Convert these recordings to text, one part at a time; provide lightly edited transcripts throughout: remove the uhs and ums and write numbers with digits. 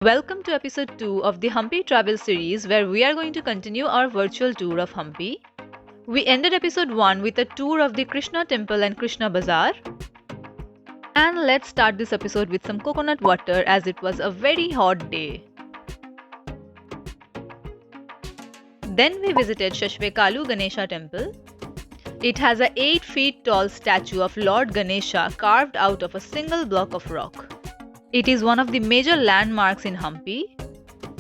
Welcome to episode 2 of the Hampi travel series, where we are going to continue our virtual tour of Hampi. We ended episode 1 with a tour of the Krishna temple and Krishna bazaar. And let's start this episode with some coconut water as it was a very hot day. Then we visited Sasivekalu Ganesha temple. It has a 8 feet tall statue of Lord Ganesha carved out of a single block of rock. It is one of the major landmarks in Hampi.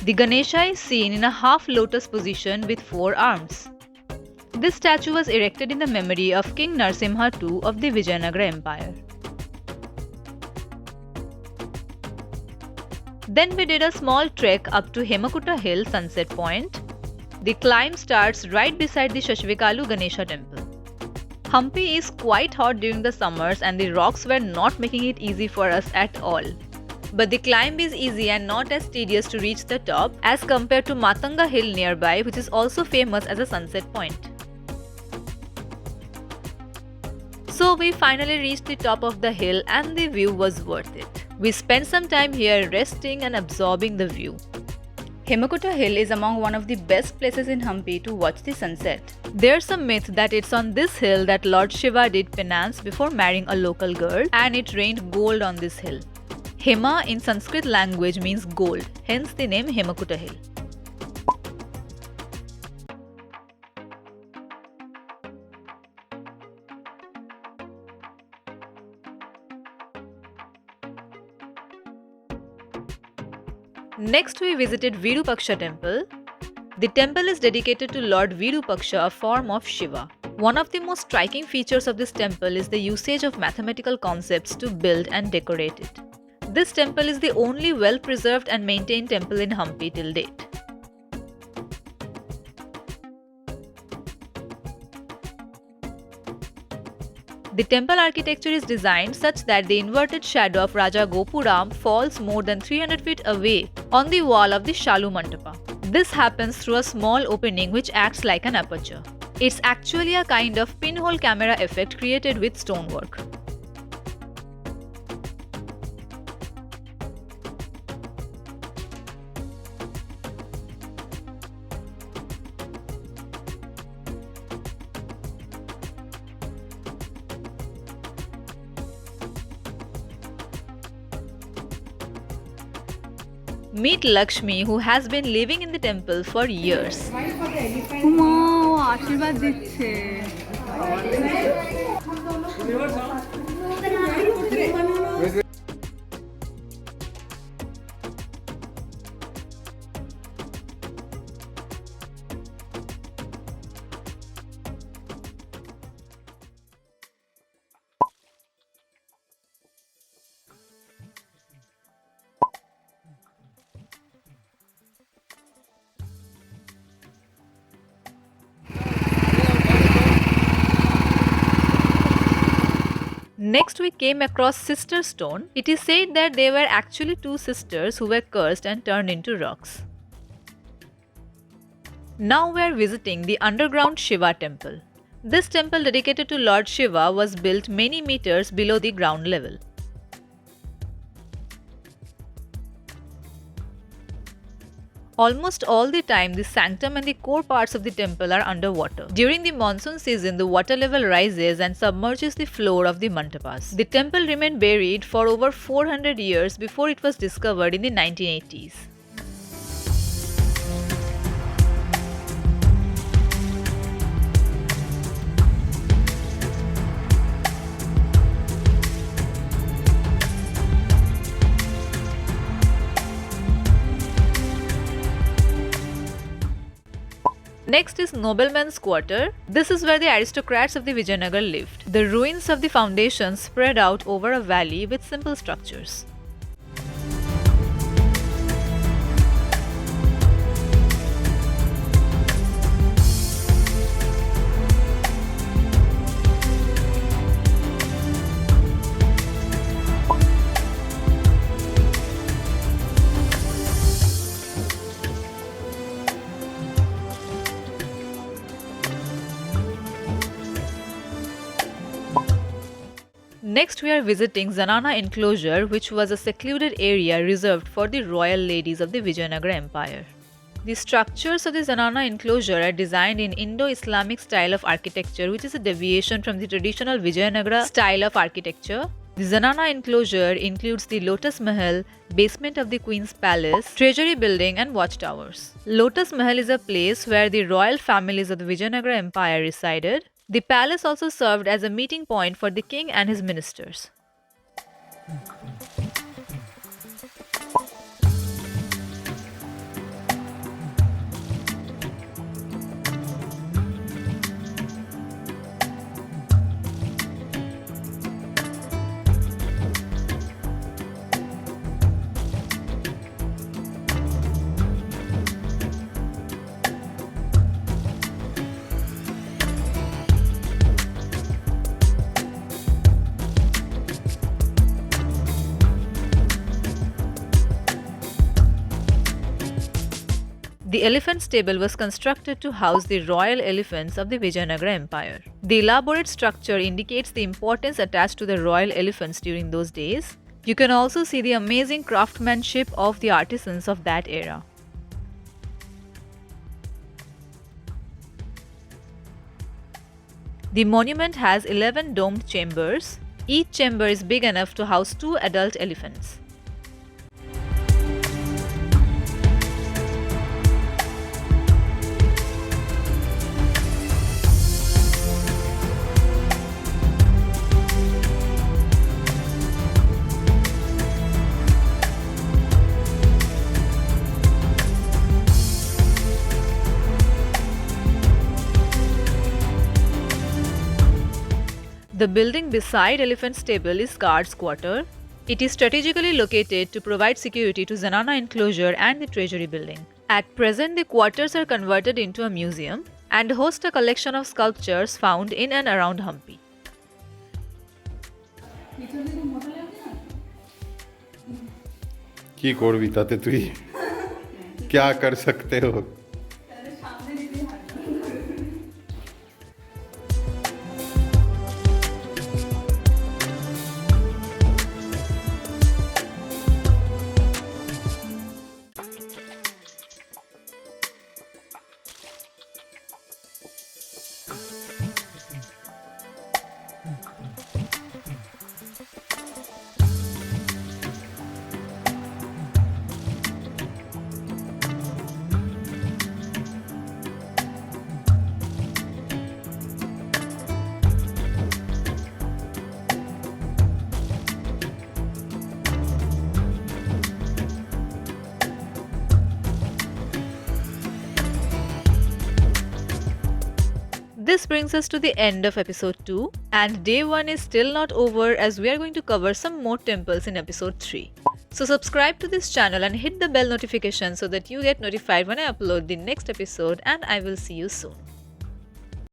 The Ganesha is seen in a half lotus position with 4 arms. This statue was erected in the memory of King Narasimha II of the Vijayanagara Empire. Then we did a small trek up to Hemakuta Hill Sunset Point. The climb starts right beside the Sasivekalu Ganesha temple. Hampi is quite hot during the summers and the rocks were not making it easy for us at all. But the climb is easy and not as tedious to reach the top as compared to Matanga Hill nearby, which is also famous as a sunset point. So we finally reached the top of the hill and the view was worth it. We spent some time here resting and absorbing the view. Hemakuta Hill is among one of the best places in Hampi to watch the sunset. There's a myth that it's on this hill that Lord Shiva did penance before marrying a local girl, and it rained gold on this hill. Hema in Sanskrit language means gold, hence the name Hemakuta Hill. Next we visited Virupaksha Temple. The temple is dedicated to Lord Virupaksha, a form of Shiva. One of the most striking features of this temple is the usage of mathematical concepts to build and decorate it. This temple is the only well-preserved and maintained temple in Hampi till date. The temple architecture is designed such that the inverted shadow of Raja Gopuram falls more than 300 feet away on the wall of the Shalu Mandapa. This happens through a small opening which acts like an aperture. It's actually a kind of pinhole camera effect created with stonework. Meet Lakshmi, who has been living in the temple for years. আশীর্বাদ দিচ্ছে। Next we came across Sister Stone. It is said that they were actually 2 sisters who were cursed and turned into rocks. Now we are visiting the underground Shiva temple. This temple dedicated to Lord Shiva was built many meters below the ground level. Almost all the time, the sanctum and the core parts of the temple are underwater. During the monsoon season, the water level rises and submerges the floor of the mantapas. The temple remained buried for over 400 years before it was discovered in the 1980s. Next is Noblemen's Quarter. This is where the aristocrats of the Vijayanagar lived. The ruins of the foundation spread out over a valley with simple structures. Next, we are visiting Zanana Enclosure, which was a secluded area reserved for the royal ladies of the Vijayanagara Empire. The structures of the Zanana Enclosure are designed in Indo-Islamic style of architecture, which is a deviation from the traditional Vijayanagara style of architecture. The Zanana Enclosure includes the Lotus Mahal, basement of the Queen's Palace, treasury building and watchtowers. Lotus Mahal is a place where the royal families of the Vijayanagara Empire resided. The palace also served as a meeting point for the king and his ministers. The elephant stable was constructed to house the royal elephants of the Vijayanagara Empire. The elaborate structure indicates the importance attached to the royal elephants during those days. You can also see the amazing craftsmanship of the artisans of that era. The monument has 11 domed chambers. Each chamber is big enough to house 2 adult elephants. The building beside Elephant Stable is Guards Quarter. It is strategically located to provide security to Zanana Enclosure and the Treasury Building. At present, the quarters are converted into a museum and host a collection of sculptures found in and around Hampi. কি করবি তাতে তুই क्या कर सकते हो This brings us to the end of episode 2, and day 1 is still not over as we are going to cover some more temples in episode 3. So subscribe to this channel and hit the bell notification so that you get notified when I upload the next episode, and I will see you soon.